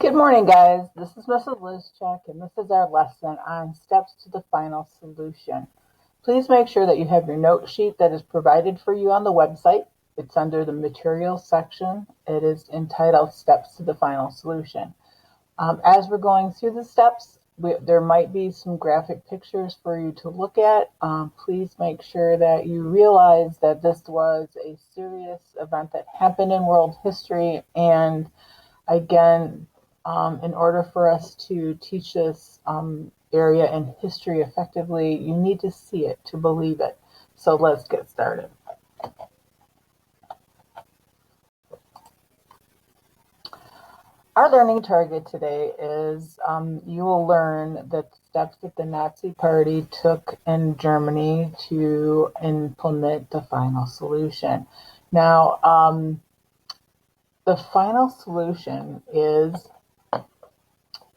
Good morning, guys. This is Mrs. Lyszczyk, and this is our lesson on steps to the final solution. Please make sure that you have your note sheet that is provided for you on the website. It's under the materials section. It is entitled Steps to the Final Solution. As we're going through the steps, there might be some graphic pictures for you to look at. Please make sure that you realize that this was a serious event that happened in world history, and again, in order for us to teach this area in history effectively, you need to see it to believe it. So let's get started. Our learning target today is you will learn the steps that the Nazi Party took in Germany to implement the final solution. Now, the final solution is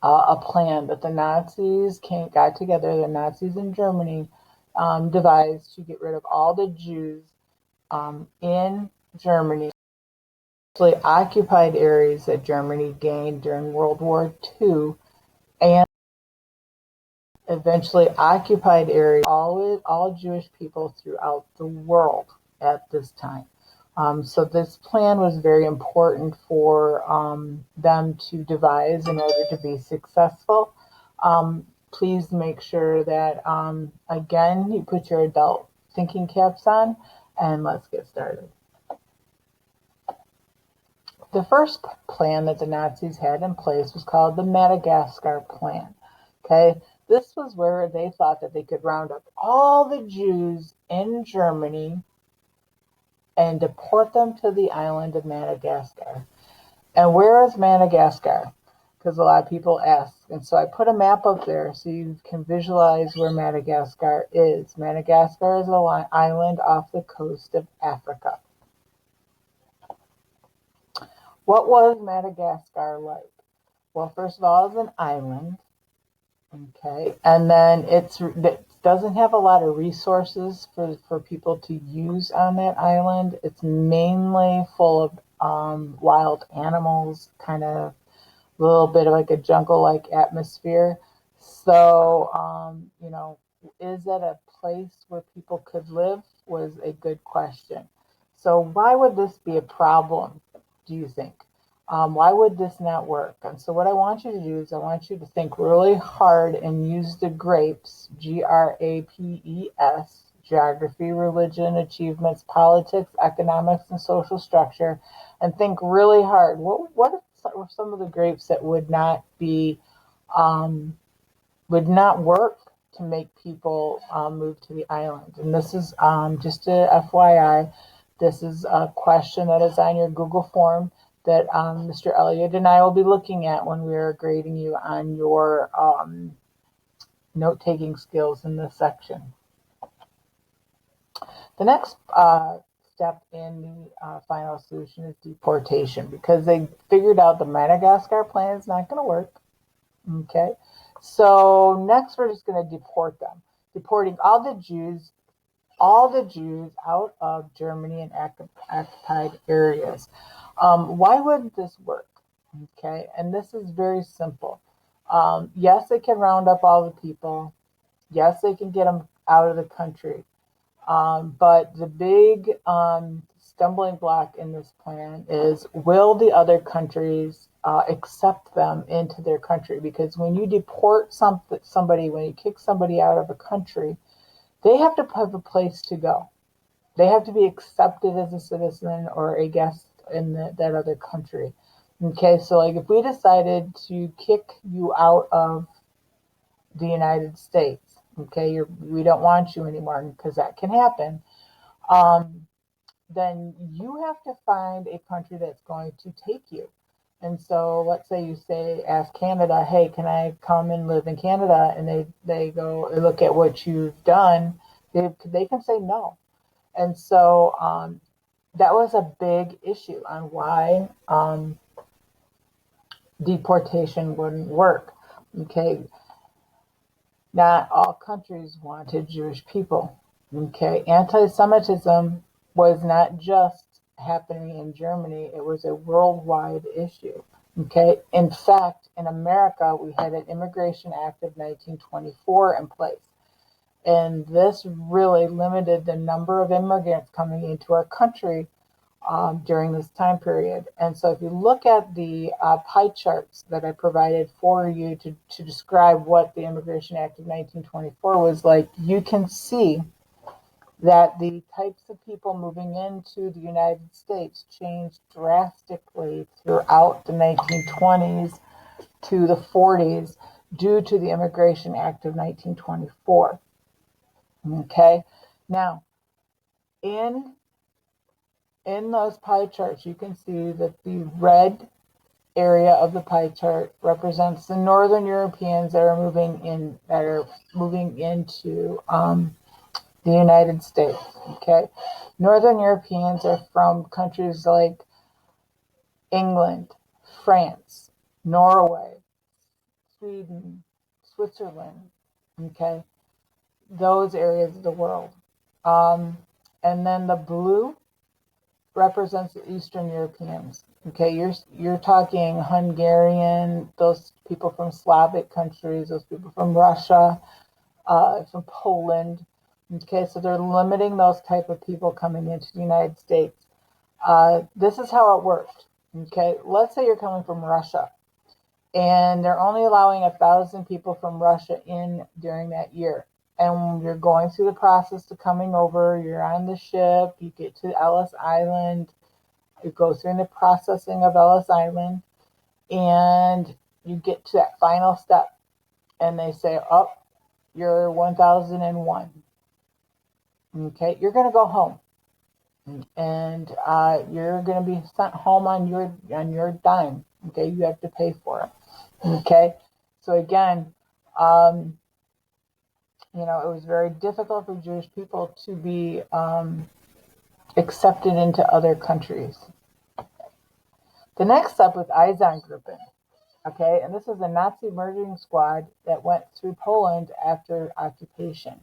a plan that the Nazis got together, the Nazis in Germany devised to get rid of all the Jews in Germany, especially occupied areas that Germany gained during World War II, and eventually occupied areas, all Jewish people throughout the world at this time. So this plan was very important for them to devise in order to be successful. Please make sure that, again, you put your adult thinking caps on, and let's get started. The first plan that the Nazis had in place was called the Madagascar Plan. Okay, this was where they thought that they could round up all the Jews in Germany and deport them to the island of Madagascar. And where is Madagascar? Because a lot of people ask. And so I put a map up there so you can visualize where Madagascar is. Madagascar is an island off the coast of Africa. What was Madagascar like? Well, first of all, it's an island. Okay, and then it doesn't have a lot of resources for people to use on that island. It's mainly full of wild animals, kind of a little bit of like a jungle-like atmosphere. So, is that a place where people could live was a good question. So why would this be a problem, do you think? Why would this not work? And so what I want you to do is I want you to think really hard and use the GRAPES, GRAPES, geography, religion, achievements, politics, economics, and social structure, and think really hard. What were some of the GRAPES that would not work to make people move to the island? And this is just a FYI. This is a question that is on your Google form that Mr. Elliott and I will be looking at when we're grading you on your note-taking skills in this section. The next step in the final solution is deportation, because they figured out the Madagascar plan is not going to work. Okay, so next we're just going to deport them, deporting all the Jews out of Germany and occupied areas. Why would this work? Okay, and this is very simple. Yes, they can round up all the people. Yes, they can get them out of the country. But the big stumbling block in this plan is, will the other countries accept them into their country? Because when you deport somebody, when you kick somebody out of a country, they have to have a place to go. They have to be accepted as a citizen or a guest in that other country. Okay, so like if we decided to kick you out of the United States, okay, we don't want you anymore, because that can happen, then you have to find a country that's going to take you. And so let's say you ask Canada, hey, can I come and live in Canada? And they go look at what you've done. They can say no. And so that was a big issue on why deportation wouldn't work. Okay, not all countries wanted Jewish people. Okay, anti-Semitism was not just happening in Germany; it was a worldwide issue. Okay. In fact, in America, we had an Immigration Act of 1924 in place. And this really limited the number of immigrants coming into our country during this time period. And so if you look at the pie charts that I provided for you to describe what the Immigration Act of 1924 was like, you can see that the types of people moving into the United States changed drastically throughout the 1920s to the 40s due to the Immigration Act of 1924. Okay, now in those pie charts, you can see that the red area of the pie chart represents the Northern Europeans that are moving into the United States. Okay, Northern Europeans are from countries like England, France, Norway, Sweden, Switzerland. Okay, those areas of the world. Um, and then the blue represents the Eastern Europeans. Okay, you're talking Hungarian, those people from Slavic countries, those people from Russia, from Poland. Okay, so they're limiting those type of people coming into the United States. This is how it worked. Okay, let's say you're coming from Russia, and they're only allowing 1,000 people from Russia in during that year. And you're going through the process of coming over. You're on the ship. You get to Ellis Island. You go through the processing of Ellis Island, and you get to that final step. And they say, "Oh, you're 1,001. Okay, you're going to go home, and you're going to be sent home on your dime. Okay, you have to pay for it. Okay, so again, it was very difficult for Jewish people to be accepted into other countries. The next step was Einsatzgruppen. Okay, and this is a Nazi murdering squad that went through Poland after occupation.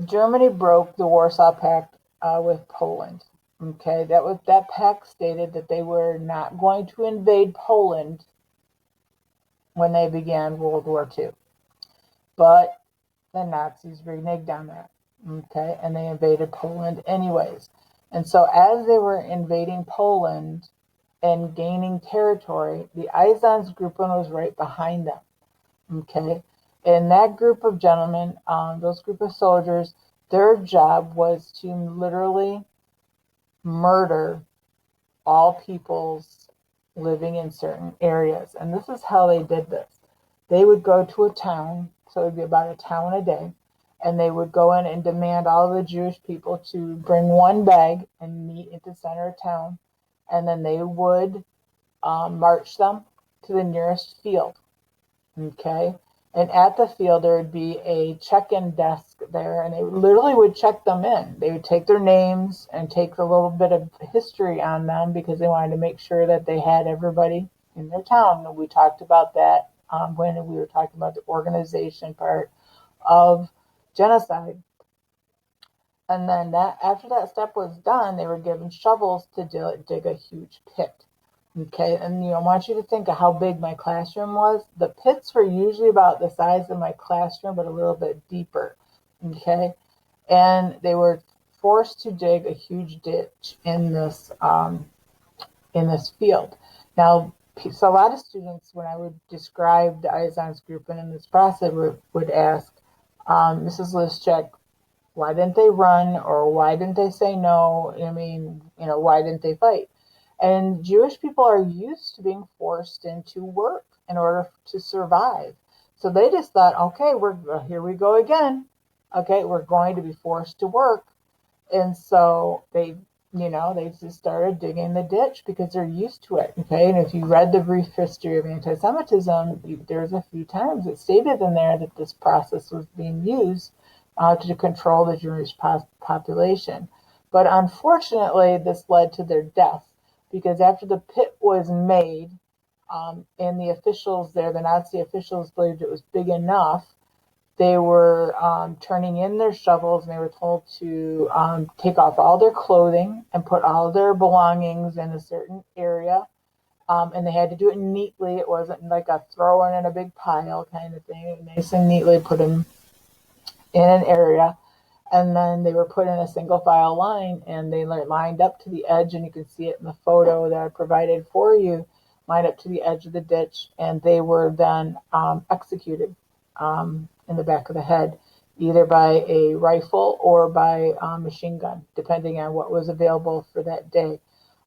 Germany broke the Warsaw Pact with Poland. Okay, that pact stated that they were not going to invade Poland when they began World War II. But the Nazis reneged on that. Okay, and they invaded Poland anyways. And so as they were invading Poland and gaining territory, the Einsatzgruppen was right behind them. Okay, and that group of gentlemen, those group of soldiers, their job was to literally murder all peoples living in certain areas. And this is how they did this. They would go to a town, so it would be about a town a day, and they would go in and demand all the Jewish people to bring one bag and meet at the center of town, and then they would march them to the nearest field. Okay, and at the field there would be a check-in desk there, and they literally would check them in. They would take their names and take a little bit of history on them because they wanted to make sure that they had everybody in their town. And we talked about that when we were talking about the organization part of genocide. And then after that step was done, they were given shovels to dig a huge pit. Okay, and I want you to think of how big my classroom was. The pits were usually about the size of my classroom, but a little bit deeper. Okay, and they were forced to dig a huge ditch in this field. Now, so a lot of students, when I would describe the Einsatzgruppen in this process, would ask, Mrs. Lyszczyk, why didn't they run, or why didn't they say no? I mean, why didn't they fight? And Jewish people are used to being forced into work in order to survive. So they just thought, okay, here we go again. Okay, we're going to be forced to work. And so they just started digging the ditch because they're used to it. Okay, and if you read the brief history of anti-Semitism, there's a few times it stated in there that this process was being used to control the Jewish population. But unfortunately, this led to their death. Because after the pit was made, and the officials there, the Nazi officials believed it was big enough, They were turning in their shovels, and they were told to take off all their clothing and put all their belongings in a certain area. And they had to do it neatly. It wasn't like a throw in a big pile kind of thing. Nice and neatly put them in an area. And then they were put in a single file line, and they lined up to the edge, and you can see it in the photo that I provided for you, lined up to the edge of the ditch, and they were then executed in the back of the head, either by a rifle or by a machine gun, depending on what was available for that day.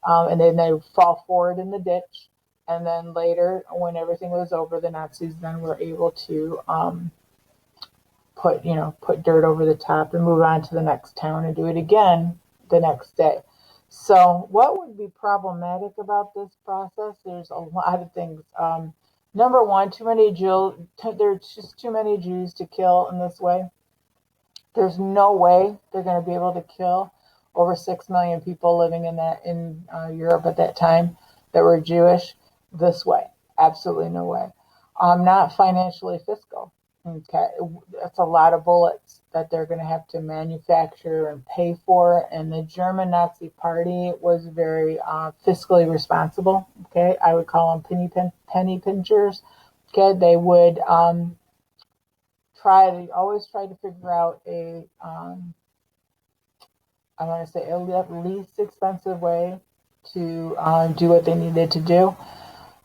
And then they fall forward in the ditch, and then later, when everything was over, the Nazis then were able to put dirt over the top and move on to the next town and do it again the next day. So what would be problematic about this process? There's a lot of things. Number one, there's just too many Jews to kill in this way. There's no way they're going to be able to kill over 6 million people living in Europe at that time that were Jewish this way. Absolutely no way. Not financially fiscal. Okay, that's a lot of bullets that they're going to have to manufacture and pay for. And the German Nazi Party was very fiscally responsible. Okay, I would call them penny pinchers. Okay, they would always try to figure out I want to say, a least expensive way to do what they needed to do.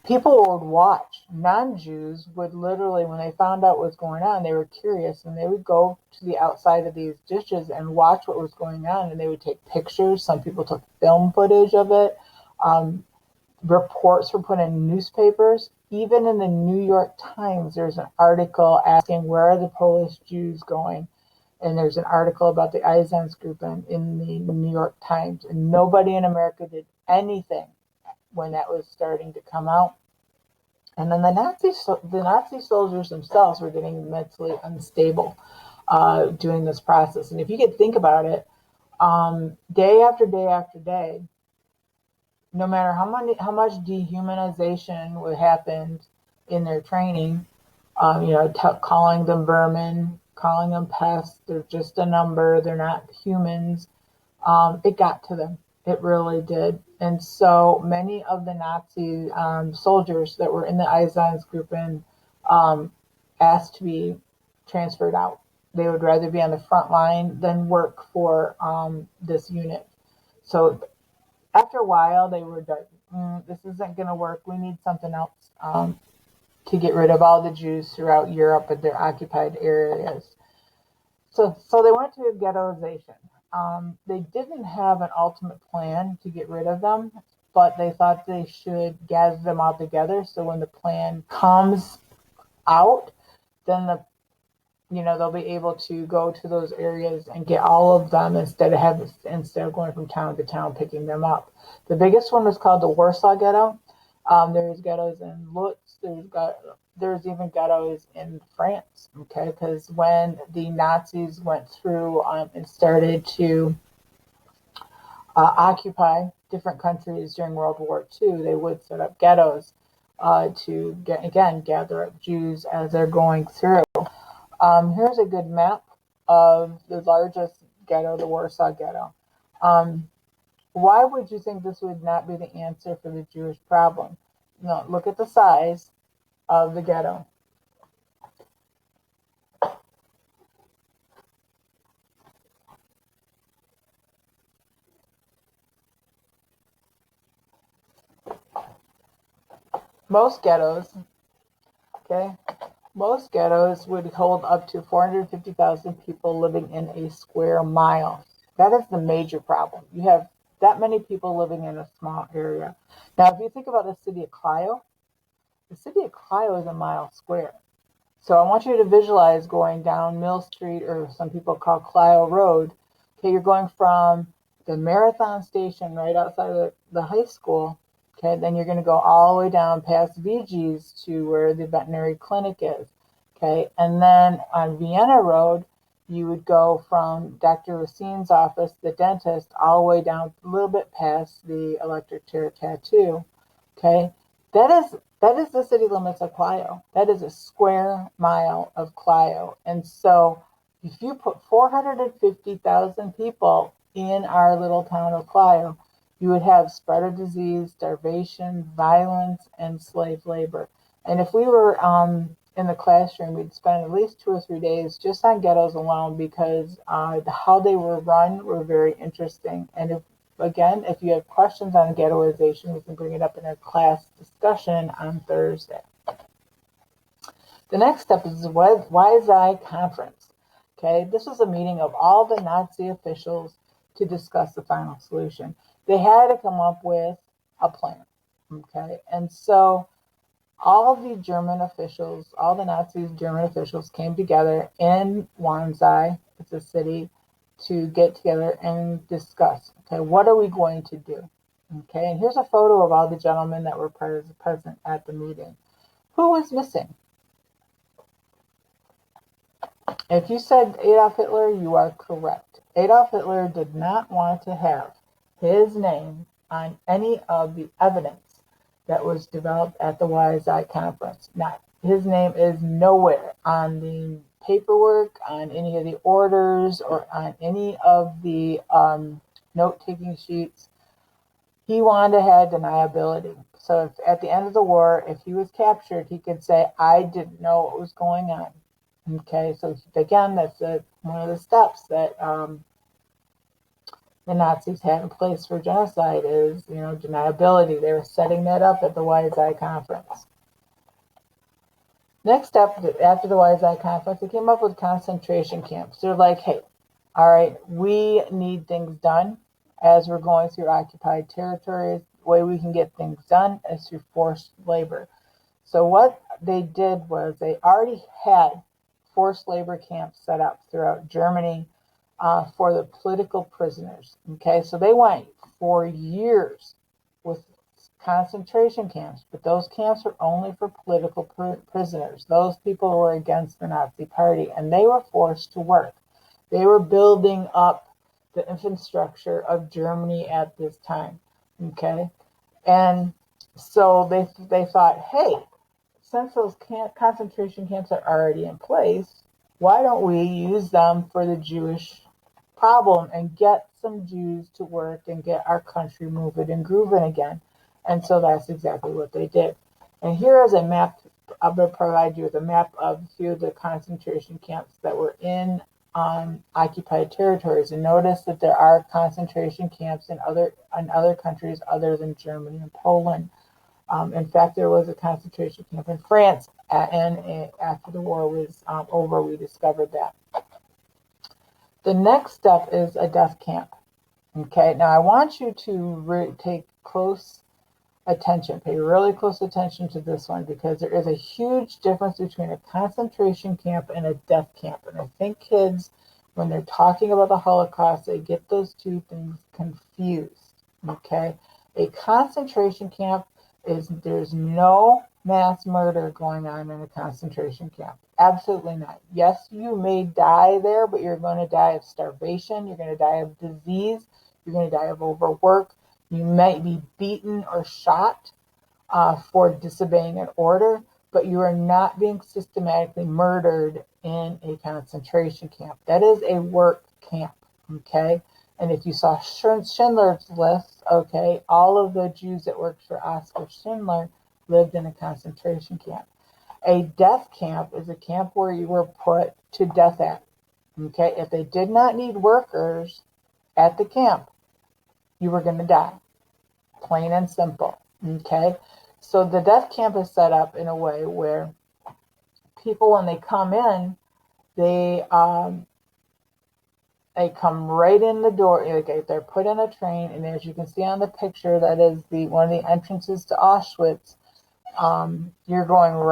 People would watch. Non-Jews would literally, when they found out what was going on, they were curious, and they would go to the outside of these ditches and watch what was going on, and they would take pictures. Some people took film footage of it. Reports were put in newspapers. Even in the New York Times, there's an article asking, where are the Polish Jews going? And there's an article about the Einsatzgruppen in the New York Times, and nobody in America did anything when that was starting to come out. And then the Nazi soldiers themselves were getting mentally unstable doing this process. And if you could think about it, day after day after day, no matter how much dehumanization would happen in their training, calling them vermin, calling them pests, they're just a number, they're not humans, it got to them. It really did. And so many of the Nazi soldiers that were in the Einsatzgruppen asked to be transferred out. They would rather be on the front line than work for this unit. So after a while, they were like, this isn't going to work. We need something else to get rid of all the Jews throughout Europe and their occupied areas. So they went to ghettoization. They didn't have an ultimate plan to get rid of them, but they thought they should gather them all together. So when the plan comes out, then they'll be able to go to those areas and get all of them instead of going from town to town picking them up. The biggest one was called the Warsaw Ghetto. There's ghettos in Lutz. There's even ghettos in France, okay? Because when the Nazis went through and started to occupy different countries during World War II, they would set up ghettos to, gather up Jews as they're going through. Here's a good map of the largest ghetto, the Warsaw Ghetto. Why would you think this would not be the answer for the Jewish problem? No, look at the size of the ghetto. Most ghettos would hold up to 450,000 people living in a square mile. That is the major problem. You have that many people living in a small area. Now, if you think about the city of Clio, the city of Clio is a mile square. So I want you to visualize going down Mill Street, or some people call Clio Road. Okay, you're going from the Marathon station right outside of the high school. Okay, then you're going to go all the way down past VG's to where the veterinary clinic is. Okay, and then on Vienna Road, you would go from Dr. Racine's office, the dentist, all the way down a little bit past the electric chair tattoo. Okay, That is the city limits of Clio. That is a square mile of Clio. And so if you put 450,000 people in our little town of Clio, you would have spread of disease, starvation, violence, and slave labor. And if we were in the classroom, we'd spend at least 2 or 3 days just on ghettos alone, because how they were run were very interesting. And if you have questions on ghettoization, we can bring it up in our class discussion on Thursday. The next step is the YZI conference. Okay, this was a meeting of all the Nazi officials to discuss the final solution. They had to come up with a plan. Okay, and so all the German officials, all the Nazi German officials came together in Wannsee, it's a city, to get together and discuss, okay, what are we going to do? Okay, and here's a photo of all the gentlemen that were present at the meeting. Who was missing? If you said Adolf Hitler, you are correct. Adolf Hitler did not want to have his name on any of the evidence that was developed at the YZI conference. Now, his name is nowhere on the paperwork, on any of the orders, or on any of the note-taking sheets. He wanted to have deniability. So if, at the end of the war, if he was captured, he could say, I didn't know what was going on. Okay, so again, that's one of the steps that the Nazis had in place for genocide is, deniability. They were setting that up at the YZI conference. Next step, after the YZI conference, they came up with concentration camps. They're like, hey, all right, we need things done as we're going through occupied territories. The way we can get things done is through forced labor. So what they did was they already had forced labor camps set up throughout Germany for the political prisoners. Okay, so they went for years with concentration camps, but those camps were only for political prisoners, those people who were against the Nazi Party, and they were forced to work. They were building up the infrastructure of Germany at this time. Okay, and so they thought, hey, since those concentration camps are already in place, why don't we use them for the Jewish problem and get some Jews to work and get our country moving and grooving again? And so that's exactly what they did. And here is a map. I'm going to provide you with a map of a few of the concentration camps that were in occupied territories. And notice that there are concentration camps in other countries other than Germany and Poland. In fact, there was a concentration camp in France, and after the war was over, we discovered that. The next step is a death camp. Okay, now I want you to take close attention, pay really close attention to this one, because there is a huge difference between a concentration camp and a death camp. And I think kids, when they're talking about the Holocaust, they get those two things confused. Okay, a concentration camp there's no mass murder going on in a concentration camp. Absolutely not. Yes, you may die there, but you're going to die of starvation. You're going to die of disease. You're going to die of overwork. You might be beaten or shot for disobeying an order, but you are not being systematically murdered in a concentration camp. That is a work camp, okay? And if you saw Schindler's List, okay, all of the Jews that worked for Oskar Schindler lived in a concentration camp. A death camp is a camp where you were put to death at. Okay, if they did not need workers at the camp, you were going to die. Plain and simple. Okay, so the death camp is set up in a way where people, when they come in, they come right in the door. Okay, they're put in a train, and as you can see on the picture, that is one of the entrances to Auschwitz. You're going right